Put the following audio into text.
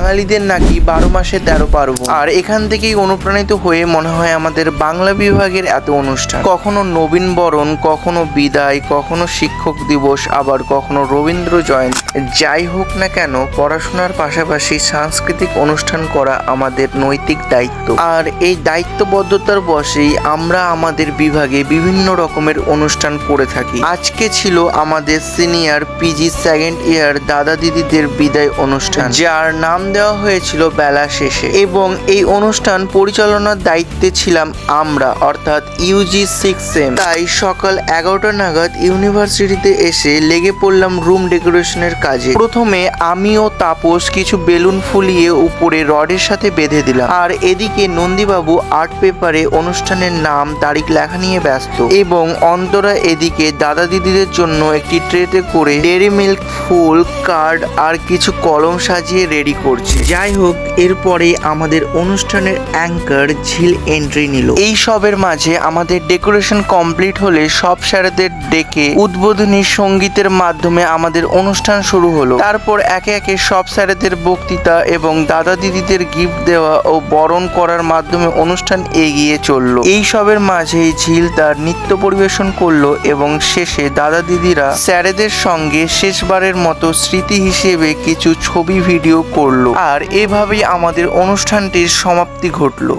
বাঙালিদের নাকি 12 মাসে 13 পার্বণ। আর এখান থেকেই অনুপ্রাণিত হয়ে মনে হয় আমাদের বাংলা বিভাগের এত অনুষ্ঠান, কখনো নবীন বরণ, কখনো বিদায়, কখনো শিক্ষক দিবস, আবার কখনো রবীন্দ্র জয়ন্তী। যাই হোক না কেন, পড়াশোনার পাশাপাশি সাংস্কৃতিক অনুষ্ঠান করা আমাদের নৈতিক দায়িত্ব। আর এই দায়িত্ববদ্ধতার বশেই আমরা আমাদের বিভাগে বিভিন্ন রকমের অনুষ্ঠান করে থাকি। আজকে ছিল আমাদের সিনিয়র পিজি সেকেন্ড ইয়ার দাদা দিদিদের বিদায় অনুষ্ঠান, যার নাম দেওয়া হয়েছিল বেলা শেষে। এবং এই অনুষ্ঠান পরিচালনার দায়িত্বে ছিলাম আমরা, অর্থাৎ ইউজি 6 তাই সকাল 11টা নাগাদ ইউনিভার্সিটিতে এসে লেগে পড়লাম রুম ডেকোরেশনের কাজে। প্রথমে আমি ও তাপস কিছু বেলুন ফুলিয়ে উপরে রডের সাথে বেঁধে দিলাম, আর এদিকে নন্দীবাবু আর্ট পেপারে অনুষ্ঠানের নাম তারিখ লেখা নিয়ে ব্যস্ত, এবং অন্তরা এদিকে দাদা দিদিদের জন্য একটি ট্রেতে করে ডেরি মিল্ক, ফুল, কার্ড আর কিছু কলম সাজিয়ে রেডি করছে। যাই হোক, এরপরে আমাদের অনুষ্ঠানের অ্যাঙ্কার ঝিল এন্ট্রি নিল। এই সবের মাঝে আমাদের ডেকোরেশন কমপ্লিট হলে সব স্যারেদের ডেকে উদ্বোধনী সঙ্গীতের মাধ্যমে আমাদের অনুষ্ঠান শুরু হলো। তারপর একে একে সব স্যারেদের বক্তৃতা এবং দাদা দিদিদের গিফট দেওয়া ও বরণ করার মাধ্যমে অনুষ্ঠান এগিয়ে চললো। এই সবের মাঝেই ঝিল তার নৃত্য পরিবেশন করলো এবং শেষে দাদা দিদিরা স্যারেদের সঙ্গে শেষবারের মতো স্মৃতি হিসেবে কিছু ছবি ভিডিও করলো। আর এভাবেই আমাদের অনুষ্ঠানটির সমাপ্তি ঘটলো।